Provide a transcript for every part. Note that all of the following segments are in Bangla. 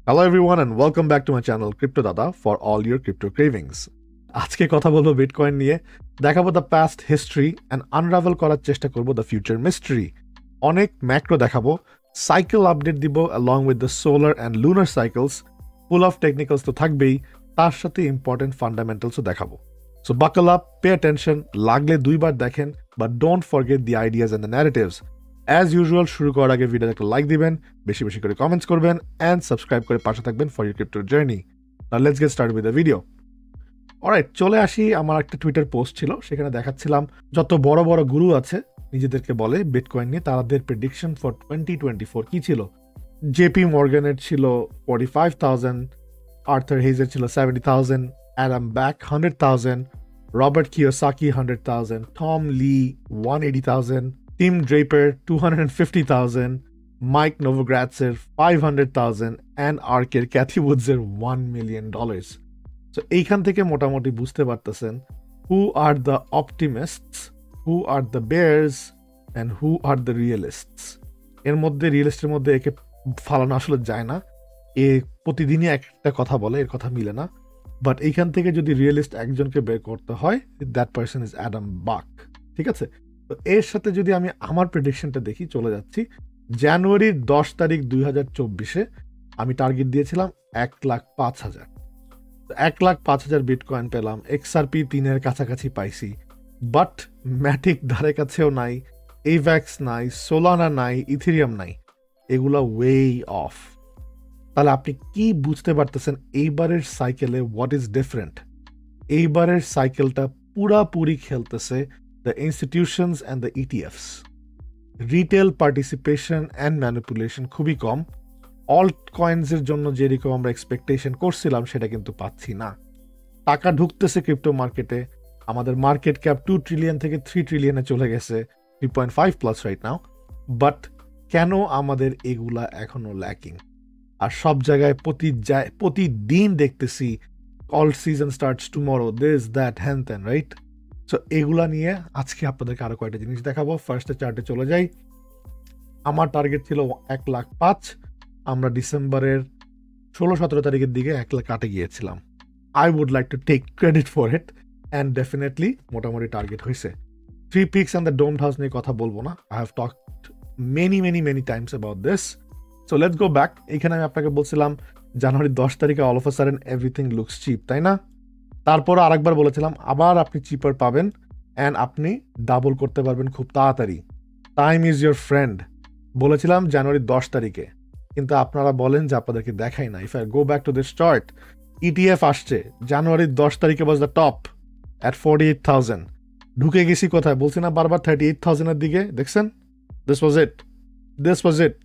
Hello everyone and welcome back to my channel Crypto Dada for all your crypto cravings. আজকে কথা বলবো বিটকয়েন নিয়ে, দেখাবো দ্য পাস্ট হিস্ট্রি অ্যান্ড আনরাভেল করার চেষ্টা করব দ্য ফিউচার মিস্ট্রি। অনেক ম্যাক্রো দেখাবো, সাইকেল আপডেট দিব along with the solar and lunar cycles, full of technicals তো থাকবেই, তার সাথে ইম্পর্টেন্ট ফান্ডামেন্টালসও দেখাবো। So buckle up, pay attention, লাগলে দুইবার দেখেন, but don't forget the ideas and the narratives. As usual, শুরু করার আগে ভিডিওতে একটা লাইক দিবেন, বেশি বেশি করে কমেন্টস করবেন and সাবস্ক্রাইব করে পাশে থাকবেন for your crypto journey. Now let's get started with the video. Alright, চলে আসি। আমার একটা টুইটার পোস্ট ছিল, সেখানে দেখাচ্ছিলাম যত বড় বড় গুরু আছে নিজেদেরকে বলে বিটকয়েন নিয়ে, তাদের প্রেডিকশন ফর 2024 কি ছিল। জেপি মর্গানের ছিল 45,000, আর্থার হেজের ছিল 70,000, Adam Back 100,000, Robert Kiyosaki 100,000, Tom Lee 180,000, Tim Draper 250,000, Mike নোভোগ্রাটসের 500,000 অ্যান্ড আর্কের ক্যাথি উডসের $1 million। তো এইখান থেকে মোটামুটি বুঝতে পারতেছেন who are the optimists, who are the bears and who are the realists. এর মধ্যে রিয়েলিস্টের মধ্যে একে ফালানো আসলে যায় না, এ প্রতিদিনই একটা কথা বলে, এর কথা মিলে না। বাট এইখান থেকে যদি রিয়েলিস্ট একজনকে বের করতে হয়, দ্যাট পারসন ইজ অ্যাডাম বাক। ঠিক আছে, তো এর সাথে যদি আমি আমার প্রেডিকশনটা দেখি, চলে যাচ্ছি জানুয়ারির 10 তারিখ 2024-এ আমি টার্গেট দিয়েছিলাম 1,05,000। 1,05,000 বিটকয়েন পেলাম, এক্সআরপি 3-এর কাছাকাছি পাইছি, বাট ম্যাটিক ধারে কাছেও নাই, এভ্যাক্স নাই, সোলানা নাই, ইথেরিয়াম নাই, এগুলা ওয়ে অফ। তাহলে আপনি কি বুঝতে পারতেছেন এইবারের সাইকেলে হোয়াট ইজ ডিফারেন্ট? এইবারের সাইকেলটা পুরাপুরি খেলতেছে the institutions and the ETFs. Retail participation and manipulation খুবই কম। অল্ট কয়েন্সের জন্য যেরকম আমরা এক্সপেকটেশন করছিলাম সেটা কিন্তু পাচ্ছি না। টাকা ঢুকতেছে ক্রিপ্টো মার্কেটে, আমাদের মার্কেট ক্যাপ 2 ট্রিলিয়ন থেকে 3 ট্রিলিয়নে চলে গেছে, 3.5 প্লাস রাইট নাও। বাট কেন আমাদের এগুলা এখনো ল্যাকিং? আর সব জায়গায় প্রতিদিন দেখতেছি all season starts tomorrow, this that হ্যান ত্যান, রাইট? সো এগুলা নিয়ে আজকে আপনাদেরকে আরো কয়েকটা জিনিস দেখাবো। ফার্স্টে চার্টে চলে যাই। আমার টার্গেট ছিল 1,05,000, আমরা ডিসেম্বরের 16-17 তারিখের দিকে 1 লাখ কাটে গিয়েছিলাম। I would like to take credit for it and definitely মোটামুটি টার্গেট হয়েছে। 3 peaks and the domed house নিয়ে কথা বলবো না, I have talked many times about this. So let's go back. এখানে আমি আপনাকে বলছিলাম জানুয়ারি 10 তারিখে all of a sudden everything looks cheap, তাই না? তারপর আরেকবার বলেছিলাম আবার আপনি চিপার পাবেন অ্যান্ড আপনি ডাবল করতে পারবেন খুব তাড়াতাড়ি। টাইম ইজ ইয়োর ফ্রেন্ড বলেছিলাম জানুয়ারি 10 তারিখে, কিন্তু আপনারা বলেন যে আপনাদেরকে দেখাই না। If I go back to this chart, ETF আসছে জানুয়ারির 10 তারিখে ওয়াজ দ্য টপ অ্যাট 48,000। ঢুকে গেছি কোথায় বলছি না বারবার, 38,000-এর দিকে, দেখছেন? This was it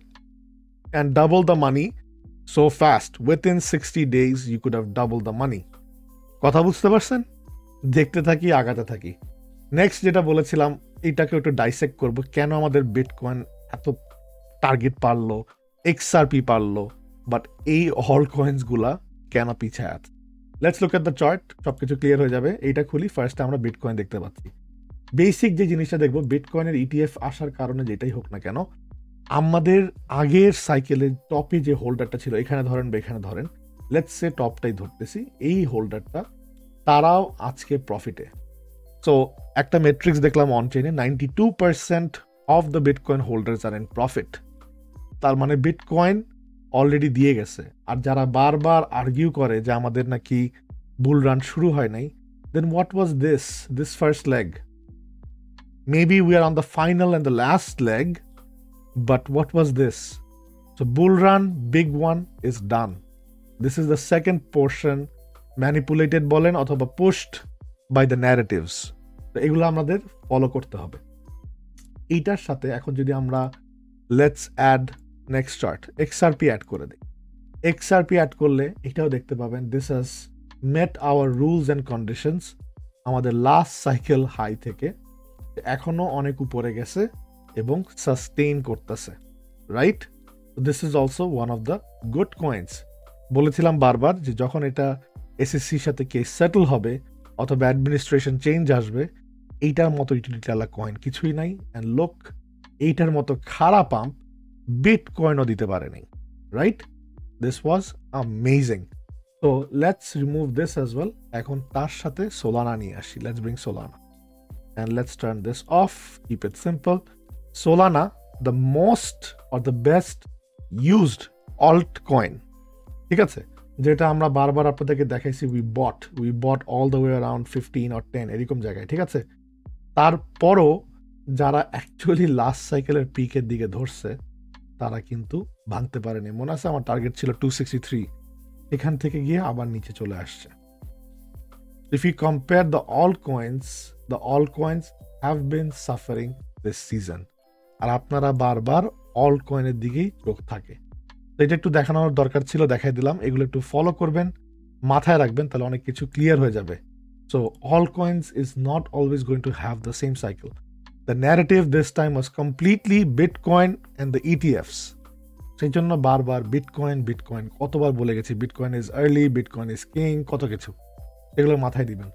and double the money so fast. Within 60 days you could have double the money. কথা বুঝতে পারছেন? দেখতে থাকি, আগাতে থাকি। নেক্সট যেটা বলেছিলাম, এটাকে একটু ডাইসেক্ট করবো, কেন আমাদের বিটকয়েন এত টার্গেট পারলো, এক্সআরপি পারলো, বাট এই অল কয়েন্সগুলা কেন পিছায় আছে। Let's look at the chart, সবকিছু ক্লিয়ার হয়ে যাবে। এইটা খুলি, ফার্স্টে আমরা বিটকয়েন দেখতে পাচ্ছি। বেসিক যে জিনিসটা দেখবো, বিটকয়েনের ইটিএফ আসার কারণে যেটাই হোক না কেন, আমাদের আগের সাইকেলের টপে যে হোল্ডারটা ছিল, এখানে ধরেন বা এখানে ধরেন, লেটস সে টপটাই ধরতেছি, এই হোল্ডারটা তারাও আজকে প্রফিটে। সো একটা মেট্রিক্স দেখলাম অন চেইনে, 92% of the bitcoin holders are in profit. তার মানে বিটকয়েন অলরেডি দিয়ে গেছে। আর যারা বারবার আর্গিউ করে যে আমাদের নাকি বুল রান শুরু হয় নাই, then what was this first leg? Maybe we are on the final and the last leg, but what was this? So bull run big one is done. This is the second portion, manipulated বলেন অথবা পুশড বাই দ্য ন্যারেটিভস। তো এগুলো আমাদের ফলো করতে হবে। এইটার সাথে এখন যদি আমরা let's add next chart, XRP add করে দিই। এক্সআরপি অ্যাড করলে এটাও দেখতে পাবেন this has met our rules and conditions. আমাদের লাস্ট সাইকেল হাই থেকে এখনো অনেক উপরে গেছে এবং সাস্টেইন করতেছে, right? This is also one of the good coins. বলেছিলাম বারবার যে যখন এটা এসএসসির সাথে কেস সেটেল হবে অথবা অ্যাডমিনিস্ট্রেশন চেঞ্জ আসবে, এইটার মতো ইউটিলিটি কয়েন কিছুই নাই। অ্যান্ড লোক, এইটার মতো খারাপ পাম্প বিটকয়েনও দিতে পারে নাই, right? This was amazing. So let's remove this as well. এখন তার সাথে Solana নিয়ে আসি. Let's bring Solana. And let's turn this off. Keep it simple. Solana, the most or the best used altcoin. ঠিক আছে, যেটা আমরা বারবার আপনাদেরকে দেখাইছি, we bought all the way around 15 or 10 এরকম জায়গায়, ঠিক আছে। তারপরও যারা অ্যাকচুয়ালি লাস্ট সাইকেলের পিকের দিকে ধরছে তারা কিন্তু ভাঙতে পারেনি। মনে আছে আমার টার্গেট ছিল 263, এখান থেকে গিয়ে আবার নিচে চলে আসছে। If you compare the altcoins have been suffering this season. আর আপনারা বারবার altcoin-এর দিকেই চোখ থাকে, তো এটা একটু দেখানোর দরকার ছিল, দেখাই দিলাম। এগুলো একটু ফলো করবেন, মাথায় রাখবেন, তাহলে অনেক কিছু ক্লিয়ার হয়ে যাবে। So altcoins is not always going to have the same cycle. The narrative this time was completely Bitcoin and the ETFs. সেই জন্য বারবার বিটকয়েন কতবার বলে গেছি, bitcoin is early, bitcoin is king, কত কিছু, এগুলো মাথায় দিবেন।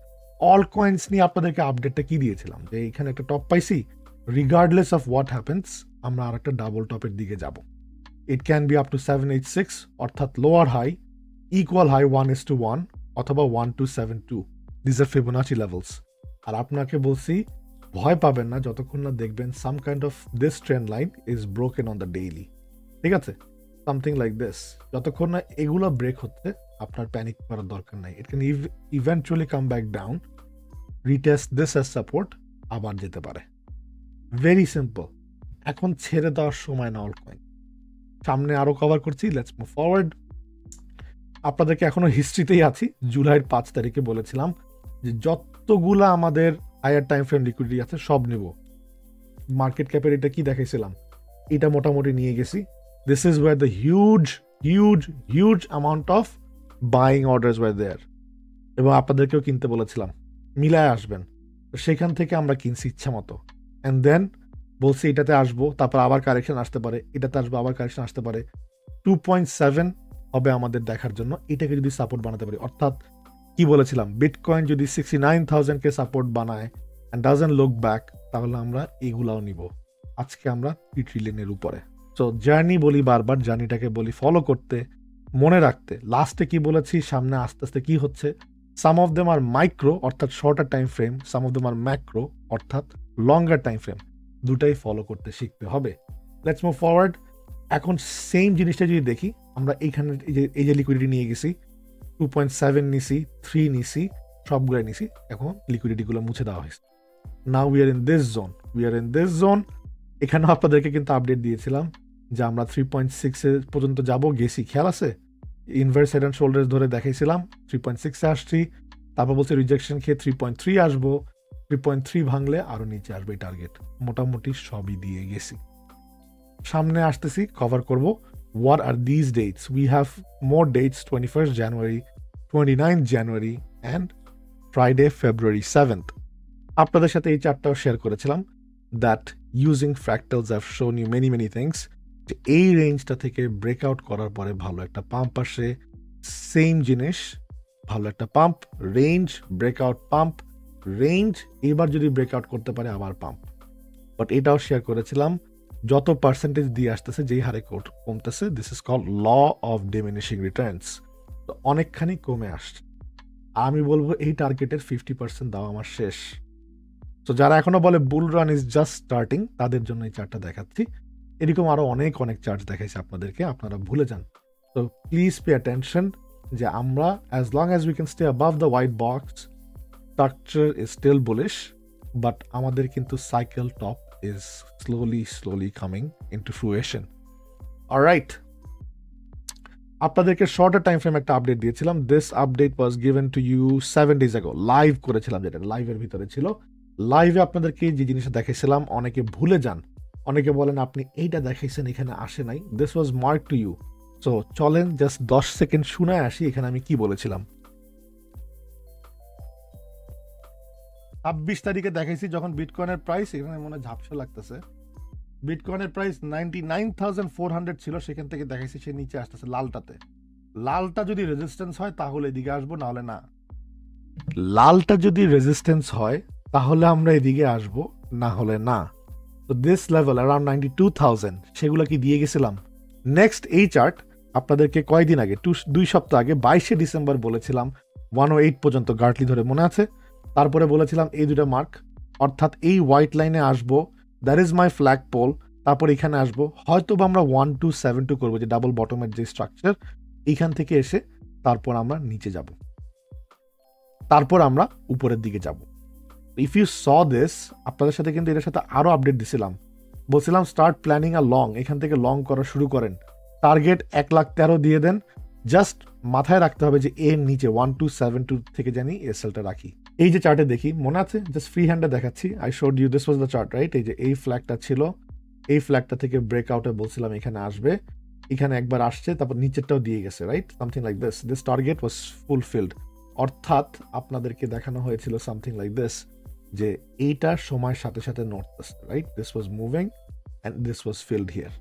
অল কয়েন্স নিয়ে আপনাদেরকে আপডেটটা কি দিয়েছিলাম, যে এখানে একটা টপ পাইছি, রিগার্ডলেস অফ হোয়াট হ্যাপেন্স আমরা আর একটা ডাবল টপের দিকে যাব। It can be up to 786, অর্থাৎ লোয়ার হাই, ইকুয়াল হাই 1:1 অথবা 1272। This are Fibonacci levels. আর আপনাকে বলছি ভয় পাবেন না যতক্ষণ না দেখবেন some kind of this trend line is broken on the daily, ঠিক আছে, সামথিং লাইক দিস। যতক্ষণ না এগুলো ব্রেক হচ্ছে আপনার প্যানিক করার দরকার নাই। It can eventually come back down, retest this as support, আবার যেতে পারে। ভেরি সিম্পল, এখন ছেড়ে দেওয়ার সময় না অলকয়েন। সামনে আরো কভার করছি, লেটস মুভ ফরওয়ার্ড। আপনাদেরকে এখনো হিস্ট্রিতেই আছি। জুলাইয়ের 5 তারিখে বলেছিলাম যে যতগুলা আমাদের হায়ার টাইম ফ্রেম লিকুইডিটি আছে সব নেব। মার্কেট ক্যাপের এটা কি দেখাইছিলাম, এটা মোটামুটি নিয়ে গেছি। This is where the huge amount of buying orders were there, এবং আপনাদেরকেও কিনতে বলেছিলাম, মিলায় আসবেন। সেখান থেকে আমরা কিনছি ইচ্ছা মতো, অ্যান্ড দেন বলছি এটাতে আসবো, তারপর আবার কারেকশন আসতে পারে, এটাতে আসবো, আবার কারেকশন আসতে পারে। 2.7 হবে আমাদের দেখার জন্য, এটাকে যদি সাপোর্ট বানাতে পারি, অর্থাৎ কি বলেছিলাম, বিটকয়েন যদি 69,000-কে সাপোর্ট বানায় অ্যান্ড ডাজন্ট লুক ব্যাক, তাহলে আমরা এগুলাও নিব। আজকে আমরা 3 ট্রিলিয়নের উপরে। সো জার্নি বলি বারবার, জার্নিটাকে বলি ফলো করতে, মনে রাখতে। লাস্টে কি বলেছি, সামনে আস্তে আস্তে কি হচ্ছে, some of them are micro অর্থাৎ shorter time frame, some of them are macro অর্থাৎ লঙ্গার টাইম ফ্রেম, দুটাই ফলো করতে শিখতে হবে। Let's move forward. এখন সেম জিনিসটা যদি দেখি, আমরা এইখানে এই যে লিকুইডিটি নিয়ে গেছি, 2.7 নিছি, 3 নিছি, সবগুলো নিছি, এখন লিকুইডিটিগুলো মুছে দেওয়া হয়েছে। Now we are in this zone. এখানেও আপনাদেরকে কিন্তু আপডেট দিয়েছিলাম যে আমরা 3.6 পর্যন্ত যাব, গেছি, খেয়াল আছে? ইনভার্স হেড অ্যান্ড শোল্ডার্স ধরে দেখাইছিলাম, 3.6 আসছি, তারপর বলছে রিজেকশন খেয়ে 3.3 আসবো, 3.3 ভাঙলে আরো নিচে আসবে এই টার্গেট। মোটামুটি সবই দিয়ে গেছি, সামনে আসতেছি, কভার করব। What are these dates? We have more dates, 21st January, 29th January and Friday, February 7th. আপনাদের সাথে এই চারটাও শেয়ার করেছিলাম, that using fractals have shown you many things. যে এই রেঞ্জটা থেকে ব্রেকআউট করার পরে ভালো একটা পাম্প আসে, সেম জিনিস, ভালো একটা pump, range, breakout, pump, range, এবার যদি ব্রেকআউট করতে পারে আবার পাম্প। বাট এটাও শেয়ার করেছিলাম, যত পার্সেন্টেজ দিয়ে আসতেছে, যেই হারে কমতেছে, this is called law of diminishing returns, তো অনেকখানি কমে আসছে। আমি বলবো এই টার্গেটের 50% দেওয়া আমার শেষ। তো যারা এখনো বলে বুল রান ইজ জাস্ট স্টার্টিং, তাদের জন্য এই চার্টটা দেখাচ্ছি। এরকম আরো অনেক চার্ট দেখাইছি আপনাদেরকে, আপনারা ভুলে যান। তো প্লিজ পে অ্যাটেনশন যে আমরা as long as we can stay above the white box, structure is still bullish, but আমাদের কিন্তু cycle top is slowly coming into fruition. All right, আপনাদেরকে শর্টার টাইম ফ্রেম একটা আপডেট দিয়েছিলাম। This update was given to you 7 days ago, live করেছিলাম, যেটা লাইভের ভিতরে ছিল। লাইভে আপনাদেরকে যে জিনিসটা দেখাইছিলাম অনেকে ভুলে যান, অনেকে বলেন আপনি এইটা দেখাইছেন, এখানে আসে নাই। This was mark to you. So চলেন জাস্ট 10 সেকেন্ড শুনায় আসি এখানে আমি কি বলেছিলাম। 26 তারিখে দেখাইছি যখন বিটকয়েনের প্রাইস, এখানে মনে ঝাপসা লাগতেছে, বিটকয়েনের প্রাইস 99,400 ছিল, সেখান থেকে দেখাইছি সে নিচে আসতেছে লালটাতে। লালটা যদি রেজিস্ট্যান্স হয় তাহলে এদিকে আসবো, না হলে না। লালটা যদি রেজিস্ট্যান্স হয় তাহলে আমরা এদিকে আসবো, না হলে না। তো দিস লেভেল অ্যারাউন্ড 92,000, সেগুলো কি দিয়ে গেছিলাম। নেক্সট এই চার্ট আপনাদেরকে কয়দিন আগে 2 সপ্তাহ আগে 22শে ডিসেম্বর বলেছিলাম 108 পর্যন্ত গার্টলি ধরে মনে আছে? তারপরে বলেছিলাম এই দুটো মার্ক, অর্থাৎ এই হোয়াইট লাইনে আসবো, that is my flagpole, তারপর এখানে আসবো, হয়তো বা আমরা 1272 করবো, যে ডাবল বটমের যে স্ট্রাকচার, এইখান থেকে এসে তারপর আমরা নিচে যাব, তারপর আমরা উপরের দিকে যাব। ইফ ইউ স দিস, আপনাদের সাথে কিন্তু এটার সাথে আরো আপডেট দিছিলাম, বলছিলাম স্টার্ট প্ল্যানিং আ লং, এখান থেকে লং করা শুরু করেন, টার্গেট 1,13,000 দিয়ে দেন, জাস্ট মাথায় রাখতে হবে যে এর নিচে 1272 থেকে জানি এসএলটা রাখি। এই যে চার্টে দেখি, মনে আছে, জাস্ট ফ্রি হ্যান্ডে দেখাচ্ছি, I showed you this was the chart, right? এই যে এই ফ্ল্যাগটা ছিল, এই ফ্ল্যাগটা থেকে ব্রেকআউটে বলছিলাম এখানে আসবে, এখানে একবার আসছে, তারপর নিচেরটাও দিয়ে গেছে, right? Something like this, this target was fulfilled. অর্থাৎ আপনাদেরকে দেখানো হয়েছিল সামথিং লাইক দিস, যে এইটা সময়ের সাথে সাথে নড়তেছে, right? This was moving and this was filled here.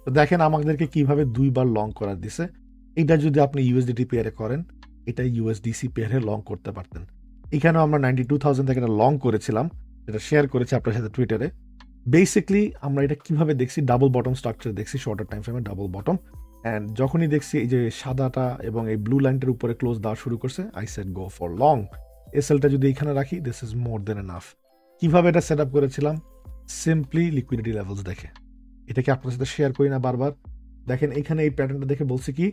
তো দেখেন আমাদেরকে কিভাবে 2বার লং করার দিছে। এটা যদি আপনি ইউএসডিটি পেয়ারে করেন, এটা ইউএসডিসি পেয়ারে লং করতে পারতেন। এখানেও আমরা 92,000 থেকে একটা লং করেছিলাম, যেটা শেয়ার করেছি আপনার সাথে টুইটারে। বেসিকলি আমরা এটা কিভাবে দেখছি, ডাবল বটম স্ট্রাকচার দেখছি, শর্টার টাইম ফ্রেমে ডাবল বটম, অ্যান্ড যখনই দেখছি এই যে সাদাটা এবং এই ব্লু লাইনটার উপরে ক্লোজ দেওয়া শুরু করছে, I said go for long. এসএলটা যদি এখানে রাখি, this is more than enough. কিভাবে এটা সেট আপ করেছিলাম? সিম্পলি লিকুইডিটি লেভেলস দেখে। এটাকে আপনার সাথে শেয়ার করি না বারবার? দেখেন এখানে এই প্যাটার্নটা দেখে বলছি কি,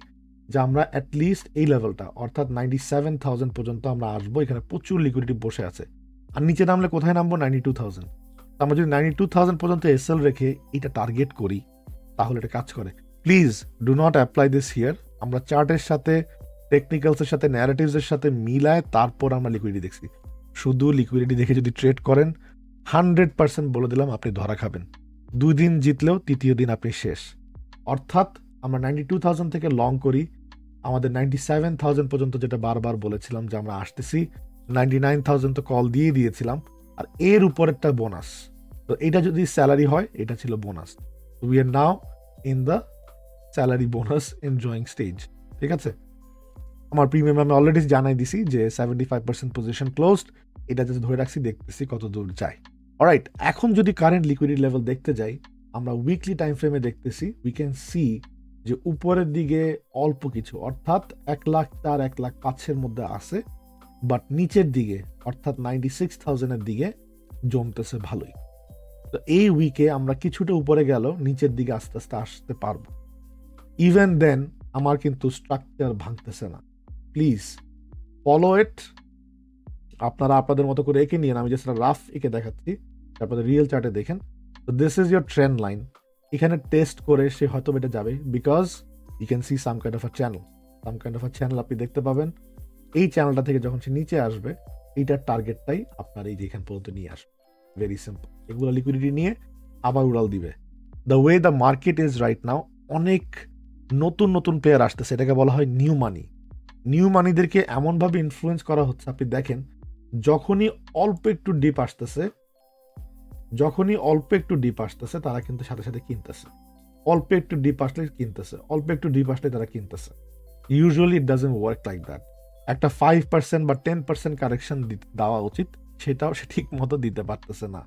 যে আমরা অ্যাটলিস্ট এই লেভেলটা, অর্থাৎ 97,000 পর্যন্ত আমরা আসবো, এখানে প্রচুর লিকুইডিটি বসে আছে, আর নিচে নামলে কোথায় নামবো? 92,000। আমরা যদি 92,000 পর্যন্ত এসএল রেখে এটা টার্গেট করি, তাহলে এটা কাজ করে। Please do not apply this here. আমরা চার্টের সাথে, টেকনিক্যালসের সাথে, ন্যারেটিভসের সাথে মিলায় তারপর আমরা লিকুইডিটি দেখছি। শুধু লিকুইডিটি দেখে যদি ট্রেড করেন, 100% বলে দিলাম আপনি ধরা খাবেন। 2 দিন জিতলেও 3য় দিন আপনি শেষ। অর্থাৎ আমরা 92,000 থেকে লং করি, আমাদের 97,000 পর্যন্ত, যেটা বারবার বলেছিলাম যে আমরা আসতেছি, 99,000 তো কল দিয়ে দিয়েছিলাম, আর এর উপরেরটা বোনাস। তো এটা যদি স্যালারি হয়, এটা ছিল bonus. We are now in the salary bonus enjoying stage. ঠিক আছে, আমার প্রিমিয়াম আমি অলরেডি জানাই দিছি যে 75% পজিশন ক্লোজড, এটা যদি ধরে রাখছি, দেখতেছি কত দূর যায়। অলরাইট, এখন যদি কারেন্ট লিকুইডিটি লেভেল দেখতে যাই, আমরা উইকলি টাইম ফ্রেমে দেখতেছি, উই ক্যান সি যে উপরের দিকে অল্প কিছু, অর্থাৎ 1,04,000 1,05,000 মধ্যে আছে, বাট নিচের দিকে অর্থাৎ 96,000 দিকে জমতেছে ভালোই। তো এই উইকে আমরা কিছুটা উপরে গেল, নিচের দিকে আস্তে আস্তে আসতে পারবো। ইভেন দেন আমার কিন্তু স্ট্রাকচার ভাঙতেছে না। প্লিজ ফলো ইট। আপনারা আপনাদের মতো করে এঁকে নিয়ে, আমি জাস্ট রাফ এঁকে দেখাচ্ছি, তারপরে রিয়েল চার্টে দেখেন। তো this is your trend line. এখানে টেস্ট করে সে হয়তো এটা যাবে, because you can see some kind of a channel, আপনি দেখতে পাবেন। এই চ্যানেলটা থেকে যখন সে নিচে আসবে, এইটার টার্গেটটাই আপনার এই যে এখান পর্যন্ত নিয়ে আসবে। Very simple. এগুলো লিকুইডিটি নিয়ে আবার উড়াল দিবে। The way the market is right now, অনেক নতুন নতুন প্লেয়ার আসতেছে, এটাকে বলা হয় নিউ মানি। নিউ মানিদেরকে এমনভাবে ইনফ্লুয়েন্স করা হচ্ছে, আপনি দেখেন যখনই অল্প একটু ডিপ আসতেছে, তারা কিন্তু সাথে সাথে কিনতেছে। অল্প একটু ডিপ আসলে কিনতেছে, তারা কিনতেছে। Usually it doesn't work like that. একটা 5% বা 10% কারেকশন দেওয়া উচিত, সেটাও সে ঠিক মতো দিতে পারতেছে না।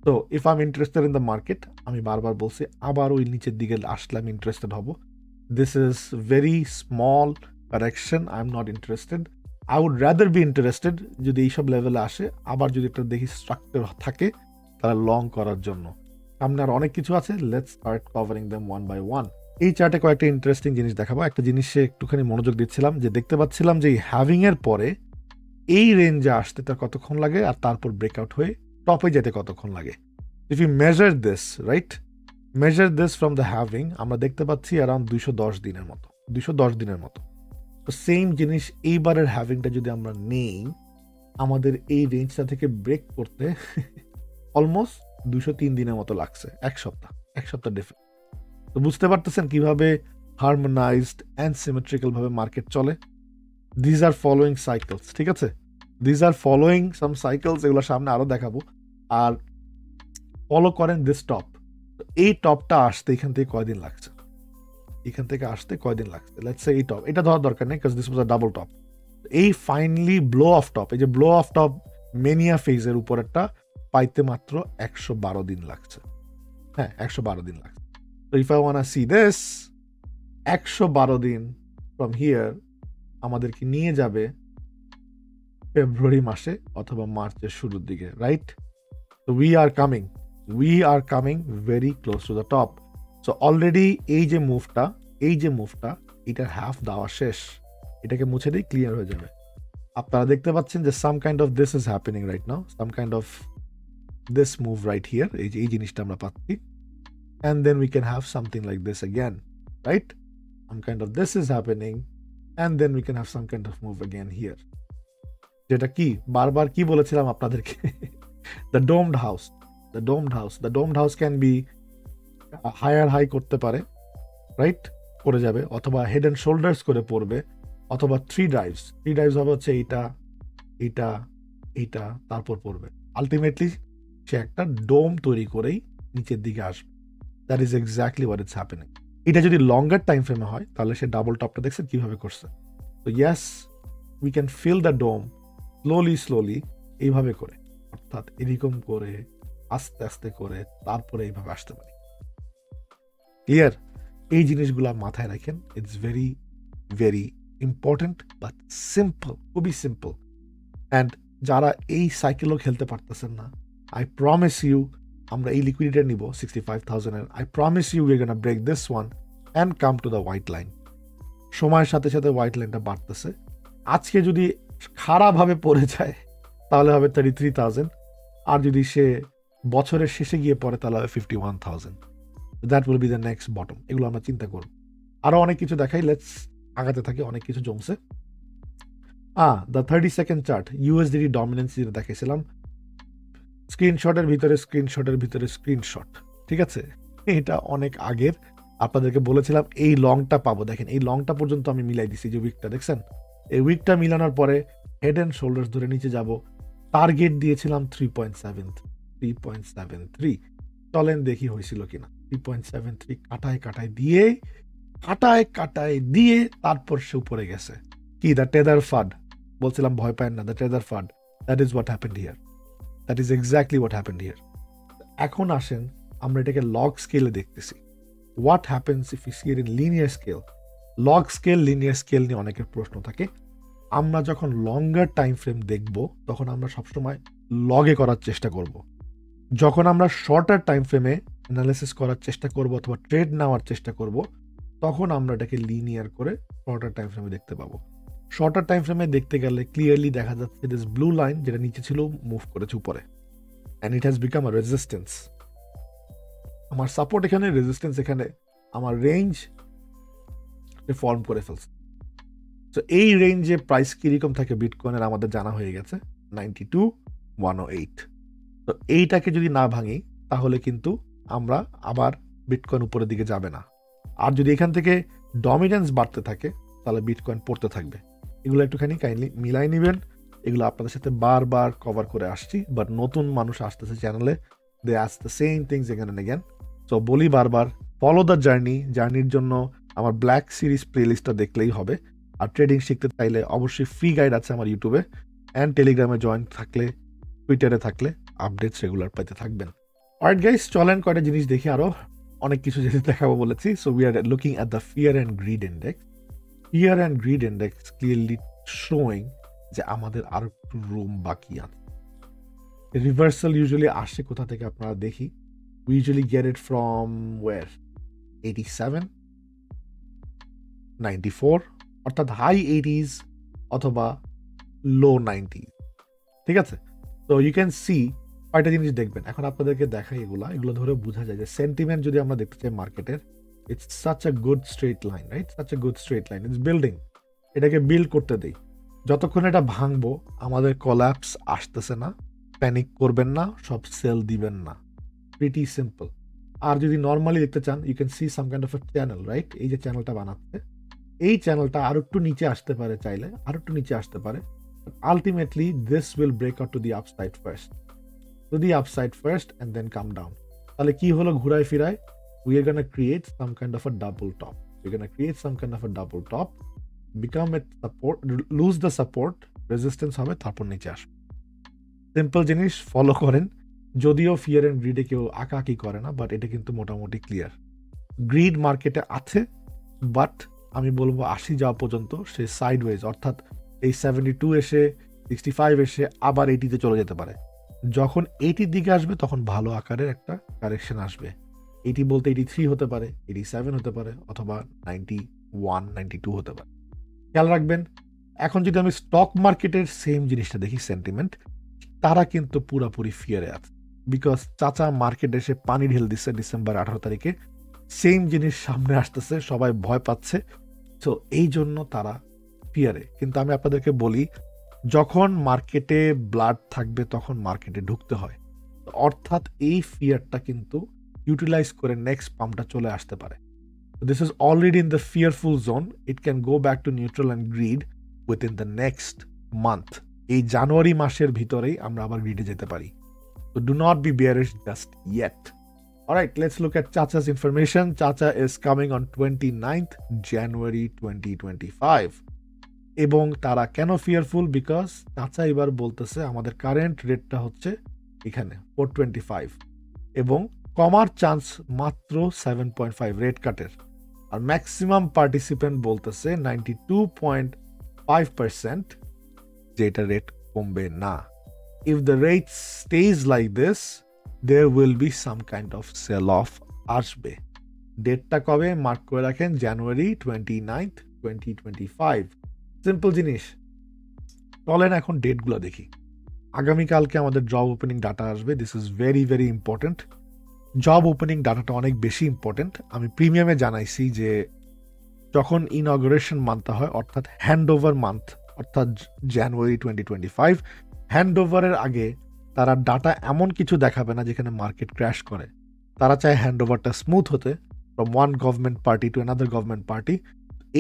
তো if I am interested in the market, আমি বারবার বলছি, আবার ওই নিচের দিকে আসলে আমি ইন্টারেস্টেড হব। This is very small correction, I am not interested. I would rather be interested যদি এইসব লেভেলে আসে, আবার যদি একটা দেখি স্ট্রাকচার থাকে, তারা লং করার জন্য। সামনে আর অনেক কিছু আছে, let's start covering them one by one. এই চার্টে কয়েকটা ইন্টারেস্টিং জিনিস দেখাবো। একটা জিনিসে একটুখানি মনোযোগ দিচ্ছিলাম, যে দেখতে পাচ্ছিলাম যে হ্যাভিং এর পরে এই রেঞ্জে আসতে তার কতক্ষণ লাগে, আর তারপর ব্রেকআউট হয়ে টপে যেতে কতক্ষণ লাগে। If you measure this from the হ্যাভিং, আমরা দেখতে পাচ্ছি অ্যারাউন্ড 210 দিনের মতো। তো সেম জিনিস এইবারের হ্যাভিংটা যদি আমরা নেই, আমাদের এই রেঞ্জটা থেকে ব্রেক করতে অলমোস্ট 203 দিনের মতো লাগছে, এক সপ্তাহ ডিফারেন্স। তো বুঝতে পারতেছেন কিভাবে হারমোনাইজড অ্যান্ড সিমেট্রিক্যাল ভাবে মার্কেট চলে। দিজ আর ফলোয়িং সাইকেলস, ঠিক আছে, সাম সাইকেলস, এগুলো সামনে আরো দেখাবো। আর ফলো করেন দিস টপ। এই টপটা আসতে এখান থেকে কয়দিন লাগছে, লেটস সে এই টপ, এটা ধরার দরকার নেই, because this was a double top. এই ফাইনালি ব্লো অফ টপ, এই যে ব্লো অফ টপ মেনিয়া ফেজের উপরেরটা পাইতে মাত্র 112 দিন লাগছে। 112 দিন লাগছে। So if I wanna see this, 112 দিন ফ্রম হিয়ার আমাদেরকে নিয়ে যাবে ফেব্রুয়ারি মাসে অথবা মার্চের শুরুর দিকে, right? So we are coming very close to the top. So already এই যে মুভটা এটার হাফ দেওয়া শেষ, এটাকে মুছে দিই, ক্লিয়ার হয়ে যাবে। আপনারা দেখতে পাচ্ছেন যে some kind of this is happening right now, some kind of this move right here, এই জিনিসটা আমরা পাচ্ছি, and then we can have something like this again, right? Some kind of this is happening, and then we can have some kind of move again here, যেটা কি বারবার কি বলেছিলাম আপনাদেরকে, the domed house can be higher high করতে পারে, রাইট? করে যাবে, অথবা হেড অ্যান্ড শোল্ডার্স করে পড়বে, অথবা থ্রি ড্রাইভস হবে হচ্ছে এইটা তারপর পড়বে। আলটিমেটলি সে একটা ডোম তৈরি করেই নিচের দিকে আসবে। That is exactly what it's happening. এটা যদি লঙ্গার টাইম ফ্রেমে হয় তাহলে সে ডাবল টপটা দেখছেন কিভাবে করছে। তো yes, we can fill the dome slowly এইভাবে করে, অর্থাৎ এরকম করে আস্তে আস্তে করে তারপরে এইভাবে আসতে পারি। ক্লিয়ার? এই জিনিসগুলো মাথায় রাখেন, it's very very important but simple, খুবই সিম্পল। অ্যান্ড যারা এই সাইকেলও খেলতে পারতেছেন না, আই প্রমিস ইউ আমরা এই লিকুইডিটি নিব 65,000 এর। I promise you we gonna break this one and come to the white line. সময়ের সাথে সাথে হোয়াইট লাইনটা বাড়তেছে। আজকে যদি খারাপভাবে পড়ে যায় তাহলে হবে 33,000, আর যদি সে বছরের শেষে গিয়ে পড়ে তাহলে হবে 51,000। That will be the next bottom. এগুলো আমরা চিন্তা করব। আরও অনেক কিছু দেখাই, লেটস আগাতে থাকি, অনেক কিছু জমছে। The 30 second chart, USDT dominance যেটা দেখাইছিলাম, স্ক্রিনশটের ভিতরে স্ক্রিনশট, ঠিক আছে? এটা অনেক আগের, আপনাদেরকে বলেছিলাম এই লংটা পাবো। দেখেন এই লংটা পর্যন্ত আমি মিলাই দিছি, যে উইকটা দেখছেন, এই উইকটা মিলানোর পরে হেড অ্যান্ড শোল্ডার্স ধরে নিচে যাব। টার্গেট দিয়েছিলাম 3.73। চলেন দেখি হয়েছিল কিনা। 3.73 কাটায় দিয়ে তারপর সে উপরে গেছে। কি? The tether FUD. বলছিলাম ভয় পায় না, the tether FUD. That is what happened here, that is exactly what happened here. এখন আসেন আমরা এটাকে লগ স্কেলে দেখতেছি। What happens if you see it in linear scale? Log scale, linear scale নিয়ে অনেকের প্রশ্ন থাকে। আমরা যখন লঙ্গার টাইম ফ্রেম দেখব তখন আমরা সবসময় লগে করার চেষ্টা করব। যখন আমরা শর্টার টাইম ফ্রেমে অ্যানালিসিস করার চেষ্টা করব অথবা ট্রেড নেওয়ার চেষ্টা করব, তখন আমরা এটাকে লিনিয়ার করে শর্টার টাইম ফ্রেমে দেখতে পাবো। শর্টার টাইম ফ্রেমে দেখতে গেলে ক্লিয়ারলি দেখা যাচ্ছে দিস ব্লু লাইন, যেটা নিচে ছিল, মুভ করেছে উপরে, and it has become a resistance. আমার সাপোর্ট এখানে, রেজিস্ট্যান্স এখানে, আমার রেঞ্জ ফর্ম করে ফেলছে। তো এই রেঞ্জে প্রাইস কিরকম থাকে বিটকয়েনের আমাদের জানা হয়ে গেছে, 92,108। তো এইটাকে যদি না ভাঙি তাহলে কিন্তু আমরা আবার বিটকয়েন উপরের দিকে যাবে না। আর যদি এখান থেকে ডমিনেন্স বাড়তে থাকে তাহলে বিটকয়েন পড়তে থাকবে। এগুলো একটুখানি কাইন্ডলি মিলাই নেবেন। এগুলো আপনাদের সাথে বারবার কভার করে আসছি, বাট নতুন মানুষ আসতেছে চ্যানেলে, they ask the same things again and again. So বলি বারবার, ফলো দ্য জার্নির জন্য আমার ব্ল্যাক সিরিজ প্লেলিস্টটা দেখলেই হবে। আর ট্রেডিং শিখতে চাইলে অবশ্যই ফ্রি গাইড আছে আমার ইউটিউবে, অ্যান্ড টেলিগ্রামে জয়েন থাকলে, টুইটারে থাকলে আপডেটস রেগুলার পাইতে থাকবেন। অলরাইট গাইস, চলেন কয়টা জিনিস দেখি, আরও অনেক কিছু যেটা দেখাবো বলেছি। So we are looking at the fear and greed index. Fear and greed index clearly showing যে আমাদের আরো একটু রুম বাকি আছে। রিভার্সাল ইউজুয়ালি আসে কোথা থেকে আপনারা দেখি, we usually get it from war 87, 94, অর্থাৎ হাই 80s অথবা লো 90s, ঠিক আছে? তো ইউ ক্যান সি কয়টা জিনিস দেখবেন। এখন আপনাদেরকে দেখাই এগুলো ধরে বোঝা যায় যে সেন্টিমেন্ট যদি আমরা দেখতে চাই মার্কেটের, it's such a good straight line, right? Such a good straight line, it's building. এটাকে বিল্ড করতে দেই। যতক্ষণ এটা ভাঙবো আমাদের কলাপস আসতেছে না, প্যানিক করবেন না, সব সেল দিবেন না, প্রিটি সিম্পল। আর যদি নর্মালি দেখতে চান, you can see some kind of a channel, right? এই যে চ্যানেলটা বানাচ্ছে, এই চ্যানেলটা আরো একটু নিচে আসতে পারে, চাইলে আরো একটু নিচে আসতে পারে। Ultimately this will break out to the upside first and then come down. তাহলে কি হলো ঘুরায় ফিরায়? We are gonna create some kind of a double top. Become a support, lose the support, resistance হবে, তারপর নিচে আসবে। সিম্পল জিনিস, ফলো করেন। যদিও ফিয়ার অ্যান্ড গ্রিডে কেউ আঁকাআঁকি করে না, বাট এটা কিন্তু মোটামুটি ক্লিয়ার। গ্রিড মার্কেটে আছে, বাট আমি বলবো 80 যাওয়া পর্যন্ত সে সাইডওয়েজ, অর্থাৎ এই 72 এসে 65 এসে আবার 80-তে চলে যেতে পারে। যখন 80-র দিকে আসবে তখন ভালো আকারের একটা কারেকশন আসবে। 80 বলতে 83 হতে পারে, 87 হতে পারে, অথবা 91, 92 হতে পারে। খেয়াল রাখবেন, এখন যদি আমি স্টক মার্কেটের সেম জিনিসটা দেখি, সেন্টিমেন্ট, তারা কিন্তু পুরাপুরি ফিয়ারে আছে। বিকজ চাচা মার্কেট এসে পানি ঢেল দিচ্ছে ডিসেম্বর 18 তারিখে, সেম জিনিস সামনে আসতেছে, সবাই ভয় পাচ্ছে, তো এই জন্য তারা ফিয়ারে। কিন্তু আমি আপনাদেরকে বলি, যখন মার্কেটে ব্লাড থাকবে তখন মার্কেটে ঢুকতে হয়, অর্থাৎ এই ফিয়ারটা কিন্তু ইউটিলাইজ করে নেক্সট পাম্পটা চলে আসতে পারে। This is already in the fearful zone, it can go back to neutral and greed within the next month. এই জানুয়ারি মাসের ভিতরেই আমরা আবার গ্রিডে যেতে পারি। So do not be bearish just yet. Alright, let's look at Chacha's information. Chacha is coming on 29th January 2025. এবং তারা কেন ফিয়ারফুল? বিকজ চাচা এবার বলতেছে আমাদের কারেন্ট রেটটা হচ্ছে এখানে 425 এবং কমার চান্স মাত্র 7.5 রেট কাটের। আর ম্যাক্সিমাম পার্টিসিপেন্ট বলতেছে 92.5% যে এটা রেট কমবে না। If the rate stays like this, there will be some kind of sell-off আসবে। ডেটটা কবে? মার্ক করে রাখেন, জানুয়ারি 29th, 2025। সিম্পল জিনিস। চলেন এখন ডেটগুলো দেখি। আগামীকালকে আমাদের জব ওপেনিং ডাটা আসবে। This is very very important. Job opening ডাটাটা অনেক বেশি ইম্পর্টেন্ট। আমি প্রিমিয়ামে জানাইছি যে যখন ইনঅগ্রেশন মান্থ হয়, অর্থাৎ হ্যান্ড ওভার মান্থ, অর্থাৎ জানুয়ারি 2025, হ্যান্ড ওভারের আগে তারা ডাটা এমন কিছু দেখাবে না যেখানে মার্কেট ক্র্যাশ করে। তারা চায় হ্যান্ড ওভারটা স্মুথ হতে, from one government party to another government party.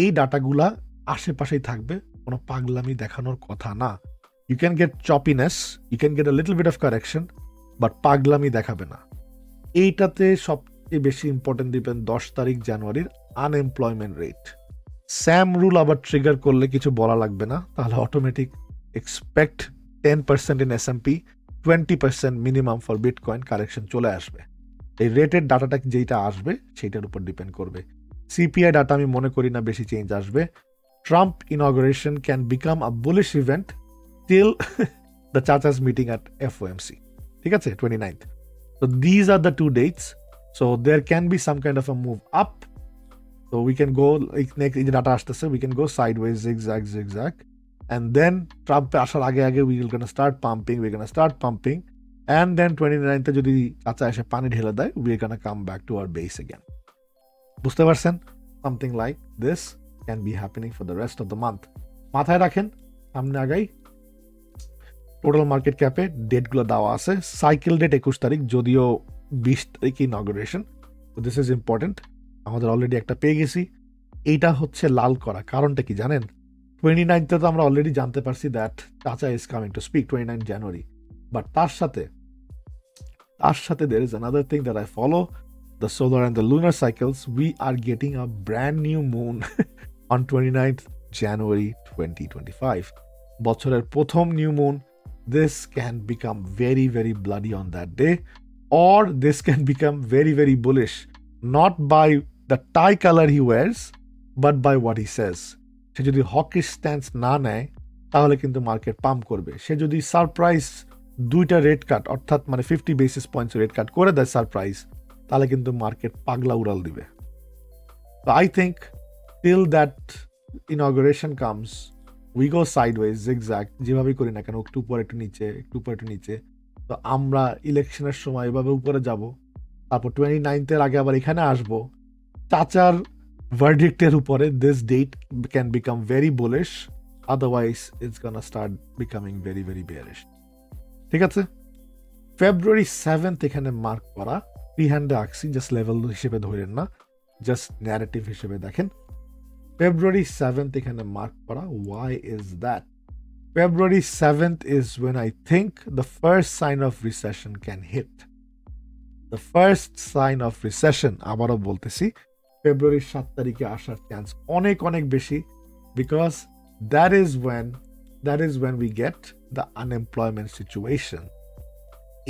এই ডাটাগুলা আশেপাশেই থাকবে, কোনো পাগলামি দেখানোর কথা না। You can get choppiness, you can get a little bit of correction, but পাগলামি দেখাবে না। এইটাতে সবচেয়ে বেশি ইম্পর্টেন্ট দিবেন 10 তারিখ জানুয়ারির আনএমপ্লয়মেন্ট রেট। স্যাম রুল আবার ট্রিগার করলে কিছু বলা লাগবে না, তাহলে automatic expect 10% in S&P, 20% minimum for bitcoin correction চলে আসবে। এই রেটের ডাটাটা যেটা আসবে সেটার উপর ডিপেন্ড করবে। সিপিআই ডাটা আমি মনে করি না বেশি চেঞ্জ আসবে। Trump inauguration can become a bullish event till the চাচাস মিটিং অ্যাট FOMC, ঠিক আছে, 29th। So these are the two dates. So there can be some kind of a move up. So we can go, like next data আসতেছে, we can go sideways, zigzag. And then Trump আসার আগে we're gonna start pumping, and then 29th যদি চাচা এসে পানি ঢেলে দেয়, we're gonna come back to our base again. বুঝতে পারছেন? Something like this can be happening for the rest of the month. মাথায় রাখেন, সামনে আগাই। টোটাল মার্কেট ক্যাপে ডেটগুলো দেওয়া আছে। সাইকেল ডেট 21 তারিখ, যদিও 20 তারিখ ইনঅগ্রেশন। This is important. আমাদের অলরেডি একটা পেয়ে গেছি। এইটা হচ্ছে লাল করা, কারণটা কি জানেন? 29th তো আমরা অলরেডি জানতে পারছি দ্যাট চাচা is coming to speak, 29 January. But তার সাথে there is another thing that I follow, the solar and the lunar cycles. We are getting a brand new moon on 29th January 2025. বছরের প্রথম new moon. This can become very very bloody on that day, or this can become very very bullish, not by the tie color he wears, but by what he says. সে যদি হকিশ স্ট্যান্স না নেয় তাহলে কিন্তু মার্কেট পাম্প করবে। সে যদি সারপ্রাইজ 2টা রেট কাট, অর্থাৎ মানে 50 বেসিস পয়েন্টস রেট কাট করে দেয় সারপ্রাইজ, তাহলে কিন্তু মার্কেট পাগলা উড়াল দিবে। So I think till that inauguration comes, we go sideways, zigzag, যেভাবেই করি না কেন, একটু উপরে একটু নিচে। তো আমরা ইলেকশনের সময় এভাবে উপরে যাব, তারপর 29th আগে আবার এখানে আসবো। চাচার ভার্ডিক্টের উপরে this date can become very bullish, otherwise it's gonna start becoming very very bearish. ঠিক আছে, February 7th এখানে মার্ক করা, ফ্রি হ্যান্ডে আঁকছি, জাস্ট লেভেল হিসেবে ধরেন না, জাস্ট ন্যারেটিভ হিসেবে দেখেন। February 7th এখানে মার্ক করা। Why is that? February 7th is when I think the first sign of recession can hit. The first sign of recession, আবারও বলতেছি, February 7 তারিখে আসার চান্স অনেক অনেক বেশি, because that is when we get the unemployment situation.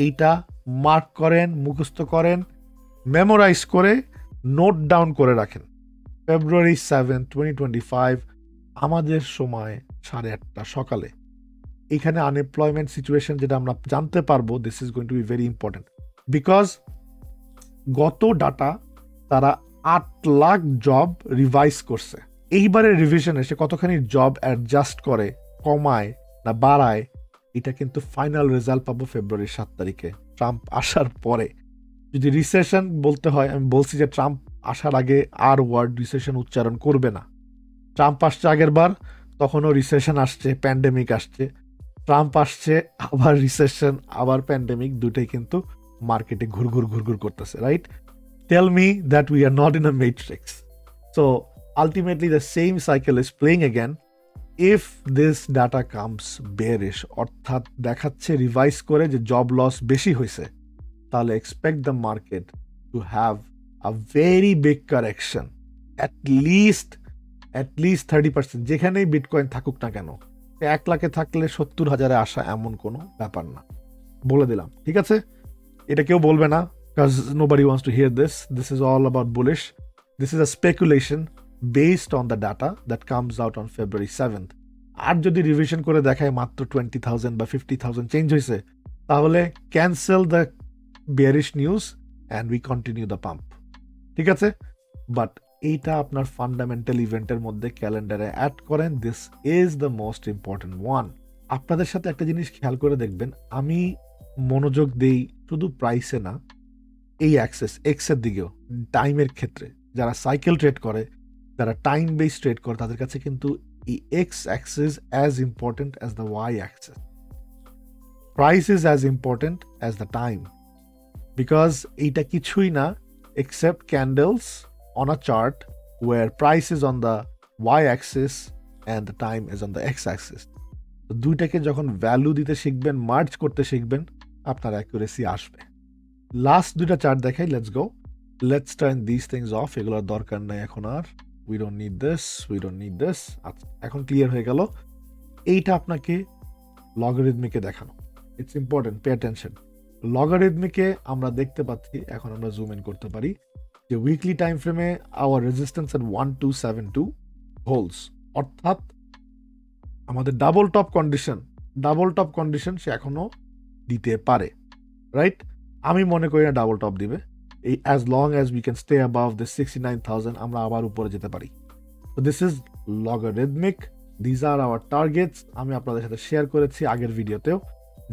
এইটা মার্ক করেন, মুখস্থ করেন, মেমোরাইজ করে নোট ডাউন করে রাখেন। ফেব্রুয়ারি 7, 2025 আমাদের সময় 8:30 সকালে। এখানে আনএমপ্লয়মেন্ট সিচুয়েশন যেটা আমরা জানতে পারবো, this is going to be very important because গত ডাটা তারা 8 লাখ জব রিভাইজ করছে। এইবারের রিভিশনে সে কতখানি জব অ্যাডজাস্ট করে, কমায় না বাড়ায়, এটা কিন্তু ফাইনাল রেজাল্ট পাবো ফেব্রুয়ারির 7 তারিখে ট্রাম্প আসার পরে। যদি রিসেশন বলতে হয়, আমি বলছি যে ট্রাম্প আসার আগে আর ওয়ার্ড রিসেশন উচ্চারণ করবে না। ট্রাম্প আসছে আগের বার, তখনও রিসেশন আসছে, প্যান্ডেমিক আসছে। ট্রাম্প আসছে, আবার রিসেশন, আবার প্যান্ডেমিক, দুটোই কিন্তু মার্কেটে ঘুরঘুর করতেছে, right? Tell me that we are not in a matrix. So ultimately the same cycle is playing again. If this data comes bearish, অর্থাৎ দেখাচ্ছে রিভাইজ করে যে জব লস বেশি হয়েছে, তাহলে expect the market to have a very big correction, at least 30%, যেখানেই বিটকয়েন থাকুক না কেন। 1 লাখে থাকলে 70,000-এ আসা এমন কোনো ব্যাপার না, বলে দিলাম, ঠিক আছে? এটা কেউ বলবে না, because nobody wants to here this. This is all about bullish. This is a speculation based on the data that comes out on February 7th। আর যদি রিভিশন করে দেখায় মাত্র 20,000 বা 50,000 চেঞ্জ হয়েছে, তাহলে cancel the bearish news and we continue the pump, ঠিক আছে? বাট এইটা আপনার ফান্ডামেন্টাল ইভেন্টের মধ্যে ক্যালেন্ডারে অ্যাড করেন। This is the most important one. আপনাদের সাথে একটা জিনিস খেয়াল করে দেখবেন, আমি মনোযোগ দেই শুধু প্রাইসে না, এই অ্যাক্সেস এক্সের দিকেও, টাইমের ক্ষেত্রে। যারা সাইকেল ট্রেড করে, যারা টাইম বেস ট্রেড করে, তাদের কাছে কিন্তু এই X axis as important as the Y axis. Price is as important as the time, because এইটা কিছুই না except candles on a chart where price is on the y-axis and the time is on the x-axis. তো দুইটাকে যখন ভ্যালু দিতে শিখবেন, মার্জ করতে শিখবেন, আপনার অ্যাকুরেসি আসবে। লাস্ট দুইটা চার্ট দেখাই, let's go. Let's turn this things off, এগুলোর দরকার নাই এখন আর। We don't need this. আচ্ছা, এখন ক্লিয়ার হয়ে গেল। এইটা আপনাকে লগারিদমিকে দেখানো, ইটস ইম্পর্টেন্ট, পে অ্যাটেনশন। লগারিদমিকে আমরা দেখতে পাচ্ছি, এখন আমরা জুম ইন করতে পারি, যে উইকলি টাইম ফ্রেমে আওয়ার রেজিস্ট্যান্স এট 1272 হোলস, অর্থাৎ আমাদের ডাবল টপ কন্ডিশন সে এখনো দিতে পারে, রাইট? আমি মনে করি না ডাবল টপ দিবে। এই as long as we can stay above the 69,000, আমরা আবার উপরে যেতে পারি। তো this is logarithmic, these are our targets. আমি আপনাদের সাথে শেয়ার করেছি আগের ভিডিওতেও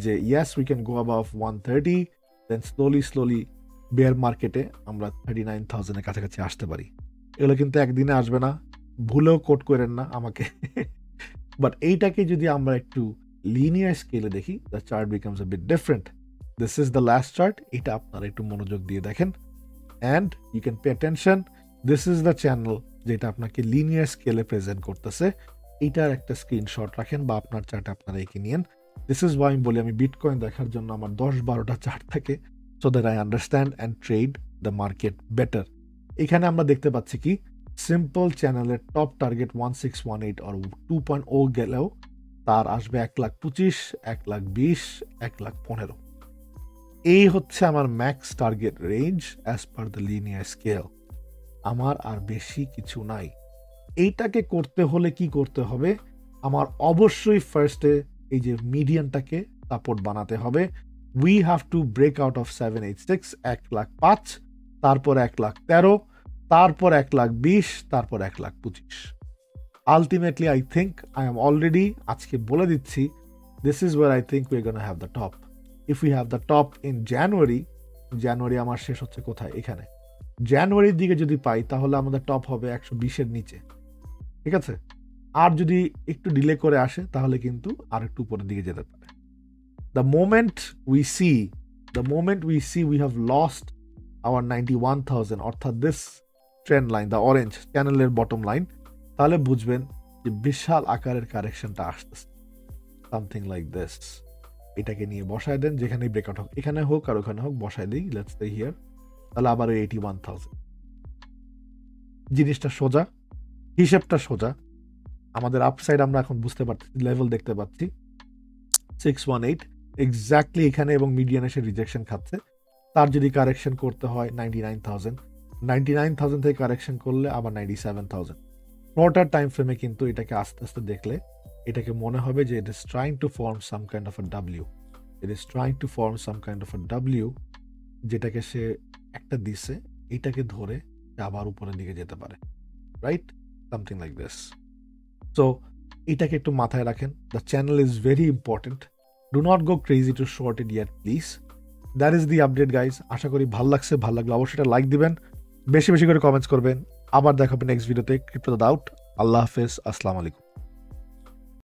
যে yes we can go above 130, then slowly bear মার্কেটে আমরা 39,000-এর কাছাকাছি আসতে পারি। এগুলো কিন্তু একদিনে আসবে না, ভুলেও কোট করেন না আমাকে। বাট এইটাকে যদি আমরা একটু লিনিয়ার স্কেলে দেখি, the chart becomes a bit different. This is the last chart, এটা আপনারা একটু মনোযোগ দিয়ে দেখেন and you can pay attention. This is the channel যেটা আপনাকে লিনিয়ার স্কেলে প্রেজেন্ট করতেছে। এইটার একটা স্ক্রিনশট রাখেন বা আপনার চার্ট আপনারা এঁকে নিয়েন। দিস ইজ ওয়াই আমি বলি, আমি বিটকয়েন দেখার জন্য আমার 10-12টা চার্ট থাকে, so that I understand and trade the market better. এখানে আমরা দেখতে পাচ্ছি কি, সিম্পল চ্যানেলের টপ টার্গেট 1618 আর 2.0 গেলেও তার আসবে 1,25,000, 1,20,000, 1,15,000। এই হচ্ছে আমার max target range as per the linear scale. আমার আর বেশি কিছু নাই। এইটাকে করতে হলে কি করতে হবে? আমার অবশ্যই ফার্স্টে এই যে মিডিয়ানটাকে সাপোর্ট বানাতে হবে। We have to break out of 786, 1,05,000, তারপর 1,13,000, তারপর 1,20,000, তারপর 1,25,000। Ultimately I think I am already, আজকে বলে দিচ্ছি, this is where I think we are gonna have the top. If we have the top in January আমার শেষ হচ্ছে কোথায়? এখানে। জানুয়ারির দিকে যদি পাই তাহলে আমাদের টপ হবে 120-এর নিচে, ঠিক আছে? আর যদি একটু ডিলে করে আসে তাহলে কিন্তু আর একটু উপরের দিকে যেতে পারে। The moment we see we have lost our 91,000, অর্থাৎ this trend line, the orange চ্যানেলের বটম লাইন, তাহলে বুঝবেন যে বিশাল আকারের কারেকশনটা আসতেছে, সামথিং লাইক দিস। এটাকে নিয়ে বসায় দেন, যেখানেই ব্রেকআউট হোক, এখানে হোক আর ওখানে হোক, বসায় দিই, লেটস সে হিয়ার, তাহলে আবার 81,000। জিনিসটা সোজা, হিসেবটা সোজা। আমাদের আপসাইড আমরা এখন বুঝতে পারছি, লেভেল দেখতে পাচ্ছি 618 এক্স্যাক্টলি এখানে, এবং মিডিয়ান এসে রিজেকশন খাচ্ছে। তার যদি কারেকশন করতে হয় 99,000, 99,000 থেকে কারেকশন করলে আবার 97,000। শর্টার টাইম ফ্রেমে কিন্তু এটাকে আস্তে আস্তে দেখলে এটাকে মনে হবে যে it is trying to form some kind of a W, it is trying to form some kind of a W, যেটাকে সে একটা দিছে, এটাকে ধরে আবার উপরের দিকে যেতে পারে, right? Something like this. So এটাকে একটু মাথায় রাখেন। The channel is very important, do not go crazy to short it yet please. That is the update guys. আশা করি ভালো লাগছে, ভালো লাগলে অবশ্যই এটা লাইক দিবেন, বেশি বেশি করে কমেন্টস করবেন। আবার দেখাবেন নেক্সট ভিডিওতে। ক্রিপ্টো দাদা আউট। আল্লাহ হাফেজ, আসসালামু আলাইকুম।